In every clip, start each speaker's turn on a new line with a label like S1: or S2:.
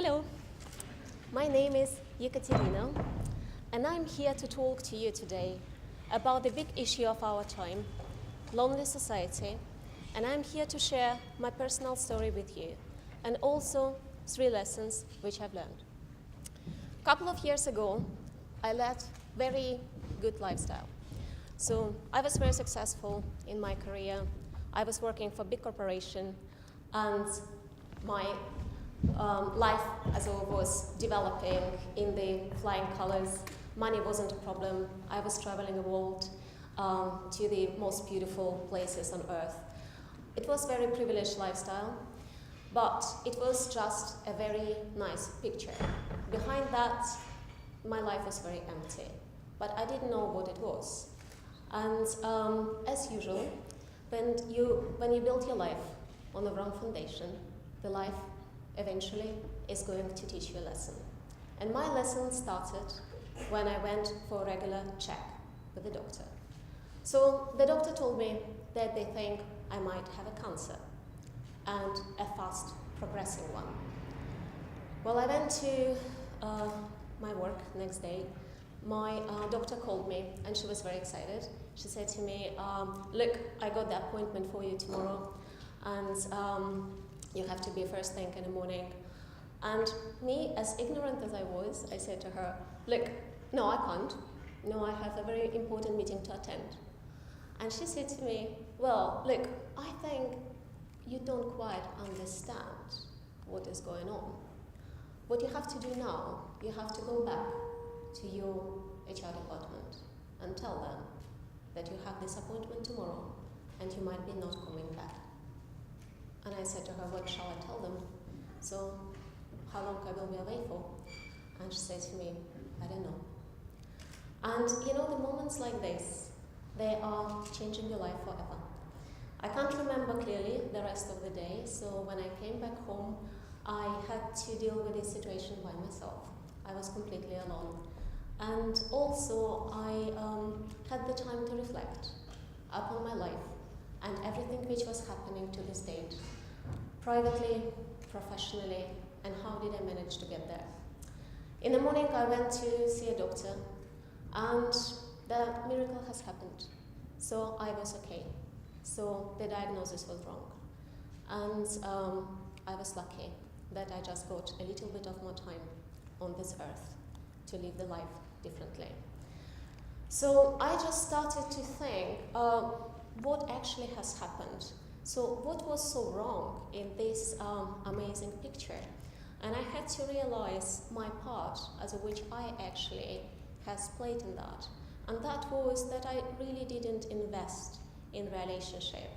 S1: Hello, my name is Ekaterina, and I'm here to talk to you today about the big issue of our time, lonely society, and I'm here to share my personal story with you, and also 3 lessons which I've learned. A couple of years ago, I led very good lifestyle. So I was very successful in my career. I was working for a big corporation, and my life as I was developing in the flying colors. Money wasn't a problem. I was traveling the world to the most beautiful places on earth. It was a very privileged lifestyle, but it was just a very nice picture. Behind that, my life was very empty, but I didn't know what it was. And as usual, when you build your life on the wrong foundation, the life eventually is going to teach you a lesson. And my lesson started when I went for a regular check with the doctor. So the doctor told me that they think I might have a cancer, and a fast progressing one. Well, I went to my work next day. My doctor called me and she was very excited. She said to me, look, I got the appointment for you tomorrow, and you have to be first thing in the morning. And me, as ignorant as I was, I said to her, look, no, I can't. No, I have a very important meeting to attend. And she said to me, well, look, I think you don't quite understand what is going on. What you have to do now, you have to go back to your HR department and tell them that you have this appointment tomorrow and you might be not coming back. And I said to her, what shall I tell them? So, how long I will be away for? And she said to me, I don't know. And you know, the moments like this, they are changing your life forever. I can't remember clearly the rest of the day, so when I came back home, I had to deal with this situation by myself. I was completely alone. And also, I had the time to reflect upon my life and everything which was happening to this date, privately, professionally, and how did I manage to get there. In the morning, I went to see a doctor, and the miracle has happened. So I was okay. So the diagnosis was wrong. And I was lucky that I just got a little bit of more time on this earth to live the life differently. So I just started to think, what actually has happened? So what was so wrong in this amazing picture? And I had to realize my part as which I actually has played in that. And that was that I really didn't invest in relationship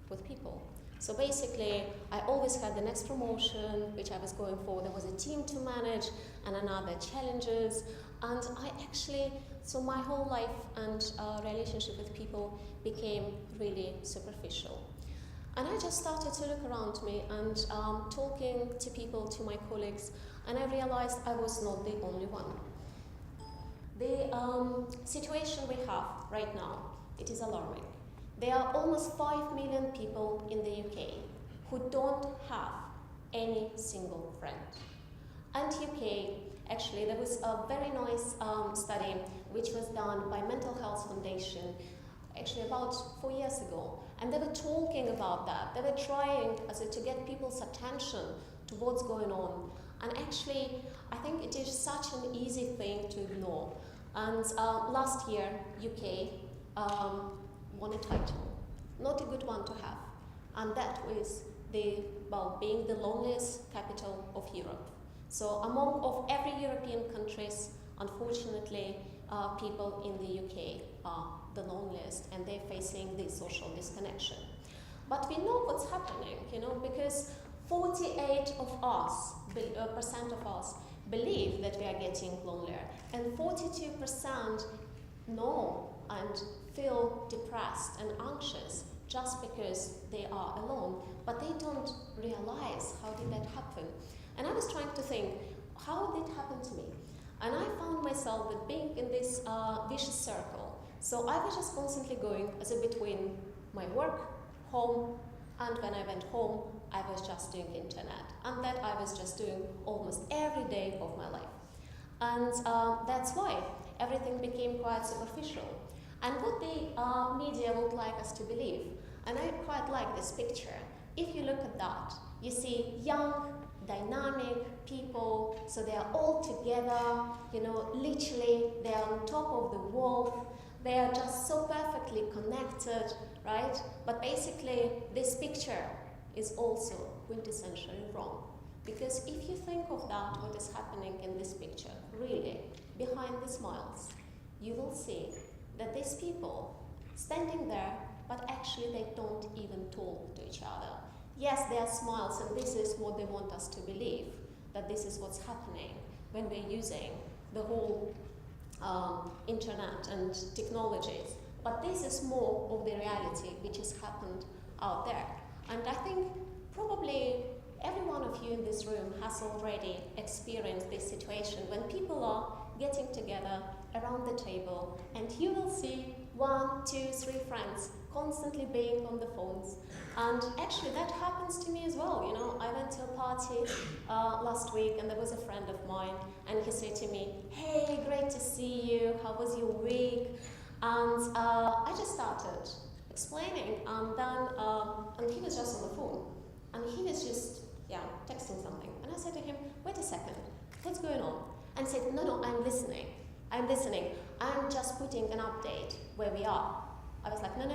S1: with people. So basically, I always had the next promotion, which I was going for. There was a team to manage and another challenges. And I actually, so my whole life and relationship with people became really superficial. And I just started to look around me and talking to people, to my colleagues, and I realized I was not the only one. The situation we have right now, it is alarming. There are almost 5 million people in the UK who don't have any single friend. And UK, actually, there was a very nice study which was done by Mental Health Foundation actually about 4 years ago. And they were talking about that. They were trying to get people's attention to what's going on. And actually, I think it is such an easy thing to ignore. And last year, UK won a title, not a good one to have, and that was being the loneliest capital of Europe. So among of every European countries, unfortunately, people in the UK are the loneliest, and they're facing the social disconnection. But we know what's happening, you know, because 48% of us believe that we are getting lonelier, and 42% know and feel depressed and anxious just because they are alone, but they don't realize how did that happen. And I was trying to think, how did it happen to me? And I found myself that being in this vicious circle. So I was just constantly going between my work, home, and when I went home, I was just doing internet, and that I was just doing almost every day of my life. And that's why everything became quite superficial. And what the media would like us to believe, and I quite like this picture. If you look at that, you see young, dynamic people, so they are all together, literally they are on top of the world, they are just so perfectly connected, right? But basically, this picture is also quintessentially wrong. Because if you think of that, what is happening in this picture, really, behind the smiles, you will see that these people standing there, but actually they don't even talk to each other. Yes, there are smiles, and this is what they want us to believe, that this is what's happening when we're using the whole internet and technologies. But this is more of the reality which has happened out there. And I think probably every one of you in this room has already experienced this situation when people are getting together around the table, and you will see 1, 2, 3 friends constantly being on the phones. And actually that happens to me as well. I went to a party last week, and there was a friend of mine, and he said to me, "Hey, great to see you, how was your week?" And I just started explaining, and then and he was just on the phone, and he was just texting something. And I said to him, "Wait a second, what's going on?" And he said, no, I'm listening. I'm just putting an update where we are. I was like, no,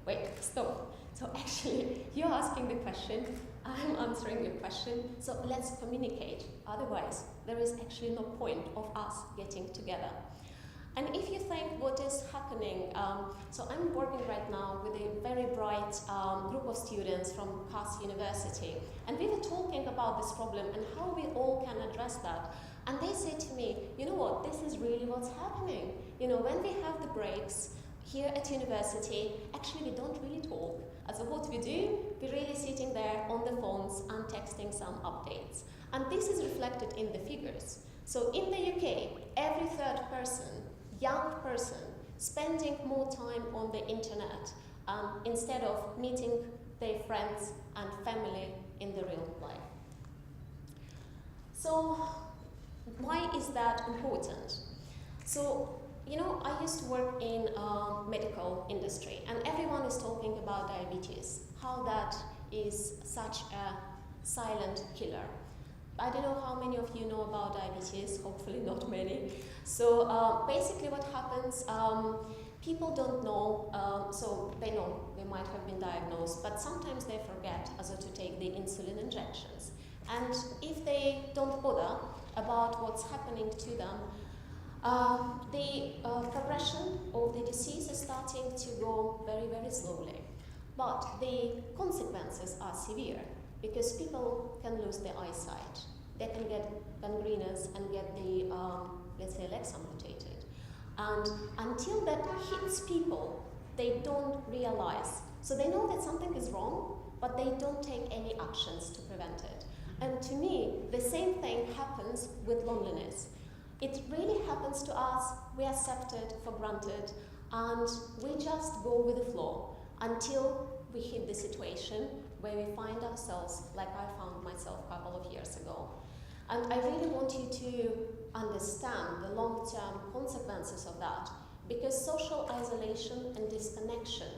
S1: wait, stop. So actually, you're asking the question, I'm answering your question, so let's communicate. Otherwise, there is actually no point of us getting together. And if you think what is happening, so I'm working right now with a very bright group of students from University, and we were talking about this problem and how we all can address that. And they said to me, you know what, this is really what's happening. When we have the breaks here at university, actually we don't really talk. So what we do, we're really sitting there on the phones and texting some updates. And this is reflected in the figures. So in the UK, every third person, young person, spending more time on the internet instead of meeting their friends and family in the real life. So why is that important? So, I used to work in medical industry, and everyone is talking about diabetes, how that is such a silent killer. I don't know how many of you know about diabetes, hopefully not many. So basically what happens, people don't know, so they know they might have been diagnosed, but sometimes they forget to take the insulin injections. And if they don't bother about what's happening to them, the progression of the disease is starting to go very, very slowly. But the consequences are severe, because people can lose their eyesight. They can get gangrenas and get the, let's say, legs amputated. And until that hits people, they don't realize. So they know that something is wrong, but they don't take any actions to prevent it. And to me, the same thing happens with loneliness. It really happens to us, we accept it for granted, and we just go with the flow until we hit the situation where we find ourselves like I found myself a couple of years ago. And I really want you to understand the long-term consequences of that, because social isolation and disconnection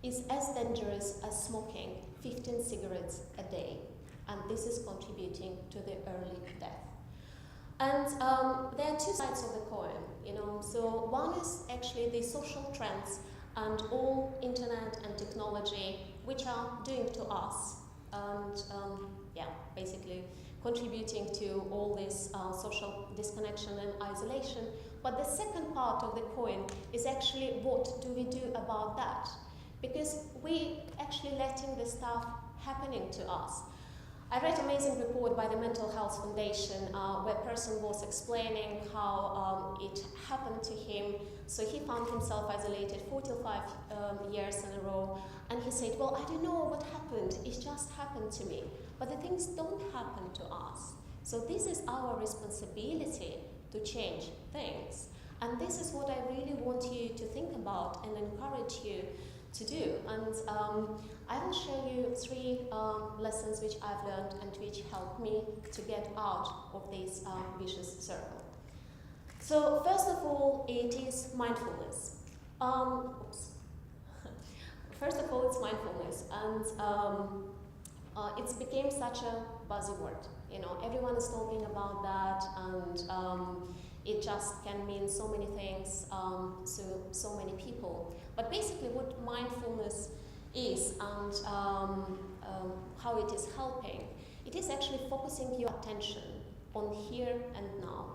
S1: is as dangerous as smoking 15 cigarettes a day, and this is contributing to the early death. And there are two sides of the coin, so one is actually the social trends and all internet and technology which are doing to us, and basically contributing to all this social disconnection and isolation. But the second part of the coin is actually, what do we do about that? Because we actually letting this stuff happening to us. I read an amazing report by the Mental Health Foundation where a person was explaining how it happened to him. So he found himself isolated 45 years in a row, and he said, well, I don't know what happened, it just happened to me. But the things don't happen to us. So this is our responsibility to change things. And this is what I really want you to think about and encourage you to do. And I will show you 3 lessons which I've learned and which helped me to get out of this vicious circle. So first of all, it is mindfulness. First of all, it's mindfulness, and it's became such a buzzword. You know, everyone is talking about that, and it just can mean so many things to so many people. But basically, what mindfulness is and how it is helping, it is actually focusing your attention on here and now.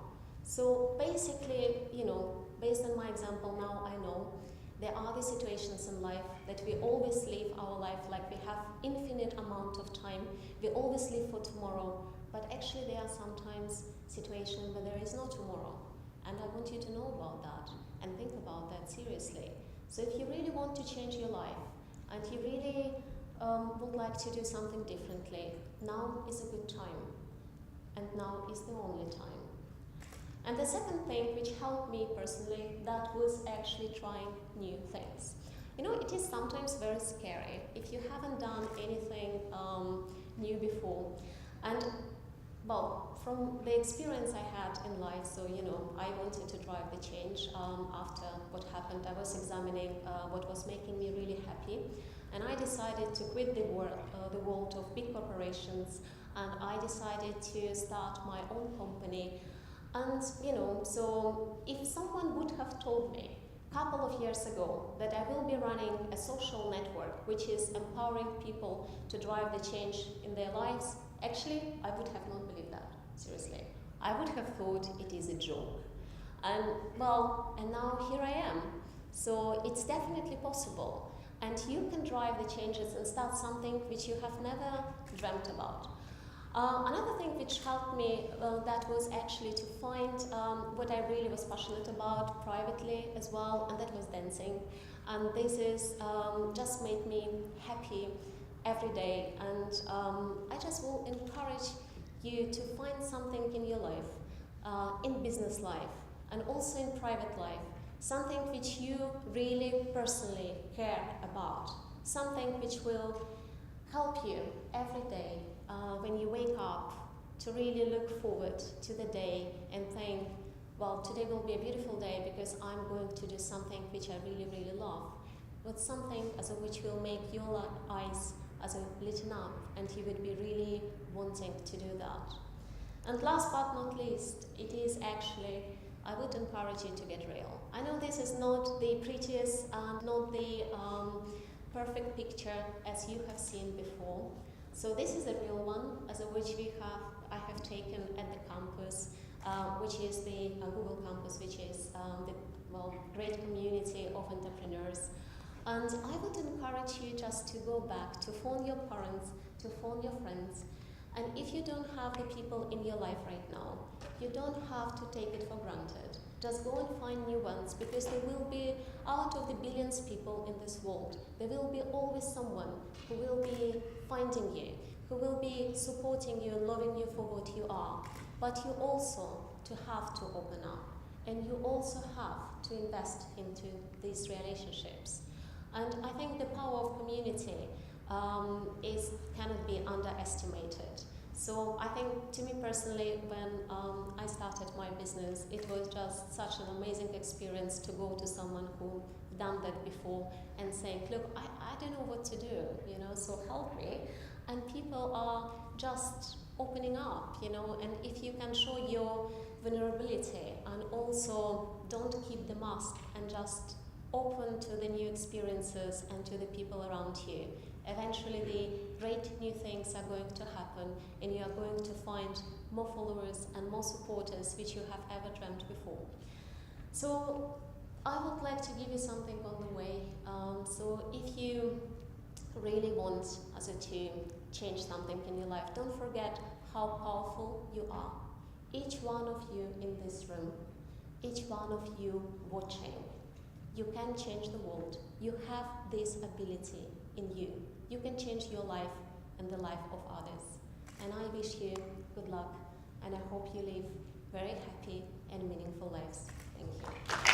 S1: So basically, you know, based on my example now, I know there are the situations in life that we always live our life like we have infinite amount of time. We always live for tomorrow, but actually there are sometimes situations where there is no tomorrow. And I want you to know about that and think about that seriously. So if you really want to change your life and you really would like to do something differently, now is a good time. And now is the only time. And the second thing which helped me personally, that was actually trying new things. You know, it is sometimes very scary if you haven't done anything new before. And, well, from the experience I had in life, so, you know, I wanted to drive the change after what happened. I was examining what was making me really happy. And I decided to quit the world of big corporations, and I decided to start my own company. And, you know, so if someone would have told me a couple of years ago that I will be running a social network which is empowering people to drive the change in their lives, actually, I would have not believed that, seriously. I would have thought it is a joke. And, well, and now here I am. So it's definitely possible. And you can drive the changes and start something which you have never dreamt about. Another thing which helped me, that was actually to find what I really was passionate about privately as well, and that was dancing. And this is just made me happy every day. And I just will encourage you to find something in your life, in business life, and also in private life, something which you really personally care about, something which will help you every day. When you wake up, to really look forward to the day and think, well, today will be a beautiful day because I'm going to do something which I really, really love. But something as which will make your eyes as lit up, and you would be really wanting to do that. And last but not least, it is actually, I would encourage you to get real. I know this is not the prettiest and not the perfect picture as you have seen before. So this is a real one, as which I have taken at the campus, which is the Google campus, which is the great community of entrepreneurs. And I would encourage you just to go back, to phone your parents, to phone your friends. And if you don't have the people in your life right now, you don't have to take it for granted. Just go and find new ones, because there will be, out of the billions of people in this world, there will be always someone who will be finding you, who will be supporting you and loving you for what you are. But you also have to open up, and you also have to invest into these relationships. And I think the power of community cannot be underestimated. So I think, to me personally, when I started my business, it was just such an amazing experience to go to someone who done that before and saying, look, I don't know what to do, you know, so help me. And people are just opening up, you know, and if you can show your vulnerability and also don't keep the mask and just open to the new experiences and to the people around you, eventually the great new things are going to happen, and you are going to find more followers and more supporters which you have ever dreamt before. So I would like to give you something on the way. So if you really want to change something in your life, don't forget how powerful you are. Each one of you in this room, each one of you watching, you can change the world. You have this ability in you. You can change your life and the life of others. And I wish you good luck, and I hope you live very happy and meaningful lives. Thank you.